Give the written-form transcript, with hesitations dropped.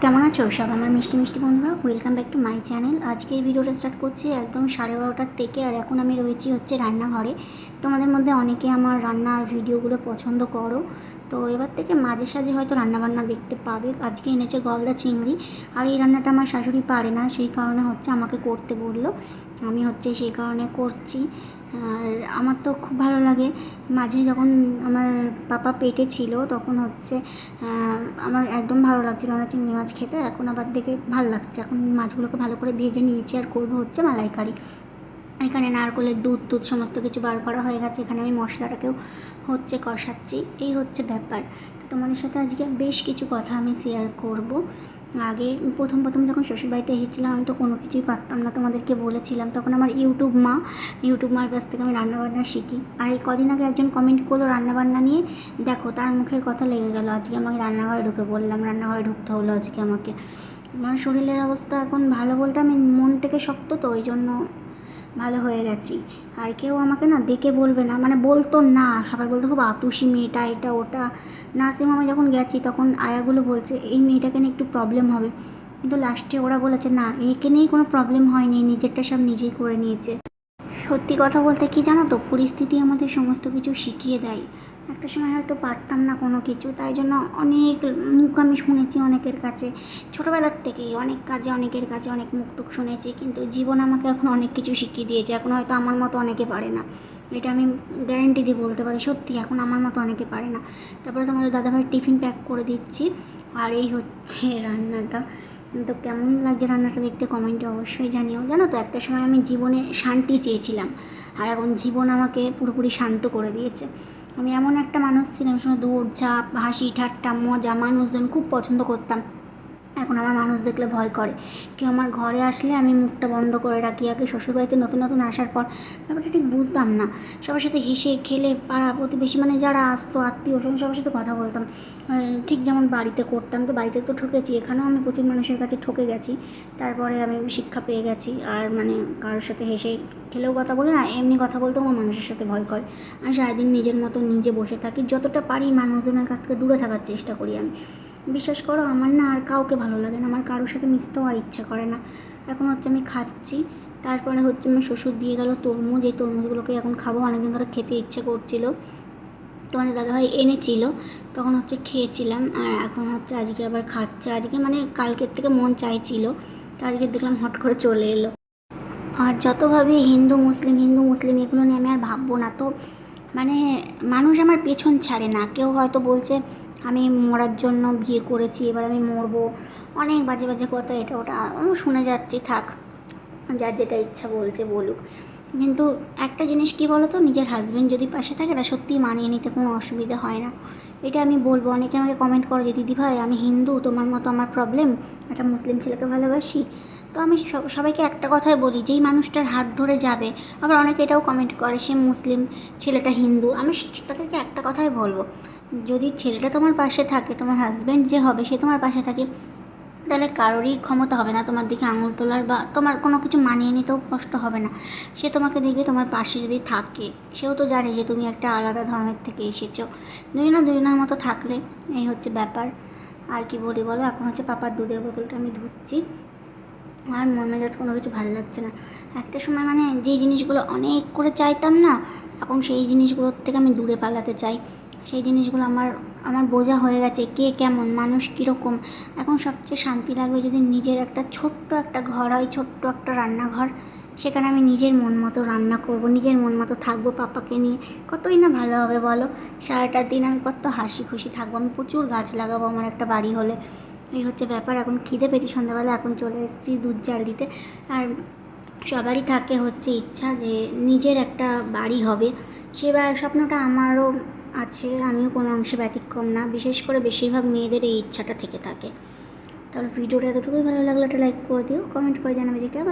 কেমন আছো সব আমার মিষ্টি মিষ্টি বন্ধুরা? Welcome back to my channel. আজকের ভিডিওটা স্টার্ট করছি একদম 12:30টার থেকে। আর এখন আমি রয়েছি হচ্ছে রান্নাঘরে। তোমাদের মধ্যে অনেকে আমার রান্নার ভিডিওগুলো পছন্দ করো, তো এবার থেকে মাঝে সাঝে হয়তো রান্নাবান্না দেখতে পাবে। আজকে এনেছে গলদা চিংড়ি, আর এই রান্নাটা আমার শাশুড়ি পারে না, সেই কারণে হচ্ছে আমাকে করতে বললো। আমি হচ্ছে সেই কারণে করছি। আর আমার তো খুব ভালো লাগে। মাঝে যখন আমার পাপা পেটে ছিল তখন হচ্ছে আমার একদম ভালো লাগছিল না চিংড়ি মাছ খেতে। এখন আবার দেখে ভালো লাগছে। এখন মাছগুলোকে ভালো করে ভেজে নিয়েছি আর করবো হচ্ছে মালাইকারি। এখানে নারকেলের দুধ সমস্ত কিছু বার করা হয়ে গেছে। এখানে আমি মশলাটাকেও হচ্ছে কষাচ্ছি। এই হচ্ছে ব্যাপার। তো তোমাদের সাথে আজকে বেশ কিছু কথা আমি শেয়ার করব। আগে প্রথম যখন শ্বশুরবাড়িতে এসেছিলাম আমি তো কোনো কিছুই পারতাম না, তোমাদেরকে বলেছিলাম। তখন আমার ইউটিউব মার কাছ থেকে আমি রান্নাবান্না শিখি। আর এই কদিন আগে একজন কমেন্ট করলো রান্নাবান্না নিয়ে, দেখো তার মুখের কথা লেগে গেল। আজকে আমাকে রান্নাঘরে ঢুকে বললাম, রান্নাঘরে ঢুকতে হলো আজকে আমাকে। আমার শরীরের অবস্থা এখন ভালো বলতে আমি মন থেকে শক্ত, তো ওই জন্য ভালো হয়ে গেছি। আর কেউ আমাকে না দেখে বলবে না, মানে বলতো না, সবাই বলতো খুব আতুষি মেয়েটা, এটা ওটা। নার্সিং হোমে যখন গেছি তখন আয়াগুলো বলছে এই মেয়েটাকে নিয়ে একটু প্রবলেম হবে, কিন্তু লাস্টে ওরা বলেছে না, একে নিয়েই কোনো প্রবলেম হয়নি, নিজেরটা সব নিজেই করে নিয়েছে। সত্যি কথা বলতে কি জানো তো, পরিস্থিতি আমাদের সমস্ত কিছু শিখিয়ে দেয়। একটা সময় হয়তো পারতাম না কোনো কিছু, তাই জন্য অনেক মুখ আমি শুনেছি অনেকের কাছে। ছোটোবেলার থেকেই অনেক কাজে অনেকের কাছে অনেক মুখ টুক শুনেছি, কিন্তু জীবন আমাকে এখন অনেক কিছু শিখিয়ে দিয়েছে। এখন হয়তো আমার মতো অনেকে পারে না, এটা আমি গ্যারেন্টি দিয়ে বলতে পারি। সত্যি এখন আমার মতো অনেকে পারে না। তারপরে তোমাদের দাদাভাইয়ের টিফিন প্যাক করে দিচ্ছি। আর এই হচ্ছে রান্নাটা। তো কেমন লাগছে রান্নাটা দেখতে কমেন্টে অবশ্যই জানিও। জানো তো, একটা সময় আমি জীবনে শান্তি চেয়েছিলাম, আর এখন জীবন আমাকে পুরোপুরি শান্ত করে দিয়েছে। আমি এমন একটা মানুষ ছিলাম, সময় দৌড়ঝাঁপ, হাসি ঠাট্টা মজা, মানুষজন খুব পছন্দ করতাম। এখন আমার মানুষ দেখলে ভয় করে। কেউ আমার ঘরে আসলে আমি মুখটা বন্ধ করে রাখি। আগে শ্বশুরবাড়িতে নতুন আসার পর ব্যাপারটা ঠিক বুঝতাম না। সবার সাথে হেসে খেলে পাড়া প্রতিবেশী মানে যারা আসতো আত্মীয় স্বজন সবার সাথে কথা বলতাম, ঠিক যেমন বাড়িতে করতাম। তো বাড়িতে তো ঠকেছি, এখানেও আমি প্রচুর মানুষের কাছে ঠকে গেছি। তারপরে আমি শিক্ষা পেয়ে গেছি। আর মানে কারোর সাথে হেসে খেলেও কথা বলি না, এমনি কথা বলতেও আমার মানুষের সাথে ভয় করে। আমি সারাদিন নিজের মতো নিজে বসে থাকি, যতটা পারি মানুষজনের কাছ থেকে দূরে থাকার চেষ্টা করি আমি। বিশ্বাস করো আমার না আর কাউকে ভালো লাগে না, আমার কারোর সাথে মিশতেও আর ইচ্ছা করে না। এখন হচ্ছে আমি খাচ্ছি। তারপরে হচ্ছে আমার শ্বশুর দিয়ে গেল তরমুজ, এই তরমুজগুলোকে এখন খাবো। অনেকদিন ধরে খেতে ইচ্ছে করছিল, তোমাদের দাদাভাই এনেছিল, তখন হচ্ছে খেয়েছিলাম। আর এখন হচ্ছে আজকে আবার খাচ্ছে। আজকে মানে কালকের থেকে মন চাইছিল, তো আজকে দেখলাম হট করে চলে এলো। আর যত ভাবি হিন্দু মুসলিম এগুলো নিয়ে আমি আর ভাববো না। তো মানে মানুষ আমার পেছন ছাড়ে না। কেউ হয়তো বলছে আমি মরার জন্য বিয়ে করেছি, এবার আমি মরবো, অনেক বাজে বাজে কথা, এটা ওটা আমি শুনে যাচ্ছি। থাক, যার যেটা ইচ্ছা বলছে বলুক। কিন্তু একটা জিনিস কি বলো তো, নিজের হাজবেন্ড যদি পাশে থাকে না, সত্যিই মানিয়ে নিতে কোনো অসুবিধা হয় না। এটা আমি বলবো। অনেকে আমাকে কমেন্ট করে যে দিদি ভাই আমি হিন্দু, তোমার মতো আমার প্রবলেম, একটা মুসলিম ছেলেকে ভালোবাসি। তো আমি সবাইকে একটা কথাই বলি, যেই মানুষটার হাত ধরে যাবে। আবার অনেকে এটাও কমেন্ট করে সে মুসলিম, ছেলেটা হিন্দু। আমি তাদেরকে একটা কথাই বলবো, যদি ছেলেটা তোমার পাশে থাকে, তোমার হাজবেন্ড যে হবে সে তোমার পাশে থাকে, তাহলে কারোরই ক্ষমতা হবে না তোমার দিকে আঙুল তোলার, বা তোমার কোনো কিছু মানিয়ে নিতেও কষ্ট হবে না। সে তোমাকে দেখবে তোমার পাশে যদি থাকে, সেও তো জানে যে তুমি একটা আলাদা ধর্মের থেকে এসেছো। দুজনের মতো থাকলে এই হচ্ছে ব্যাপার। আর কি বলি বলো, এখন হচ্ছে পাপার দুধের বোতলটা আমি ধুচ্ছি। আর মন মেজাজ কোনো কিছু ভালো লাগছে না। একটা সময় মানে যেই জিনিসগুলো অনেক করে চাইতাম না, এখন সেই জিনিসগুলোর থেকে আমি দূরে পালাতে চাই। সেই জিনিসগুলো আমার আমার বোঝা হয়ে গেছে, কে কেমন মানুষ কীরকম। এখন সবচেয়ে শান্তি লাগবে যদি নিজের একটা ছোট্ট একটা ঘর হয়, ছোট্ট একটা রান্নাঘর। সেখানে আমি নিজের মন মতো রান্না করব, নিজের মন মতো থাকবো পাপাকে নিয়ে। কতই না ভালো হবে বলো। সারাটা দিন আমি কত হাসি খুশি থাকবো। আমি প্রচুর গাছ লাগাবো আমার একটা বাড়ি হলে। এই হচ্ছে ব্যাপার। এখন খিদে পেয়েছি সন্ধ্যাবেলা, এখন চলে এসেছি দুধ জাল দিতে। আর সবারই থাকে হচ্ছে ইচ্ছা যে নিজের একটা বাড়ি হবে, সে স্বপ্নটা আমারও আছে। আমিও কোনো অংশে ব্যতিক্রম না। বিশেষ করে বেশিরভাগ মেয়েদের এই ইচ্ছাটা থেকে থাকে। তাহলে ভিডিওটা এতটুকুই। ভালো লাগলে একটা লাইক করে দিও, কমেন্ট করে জানাবে যে কেমন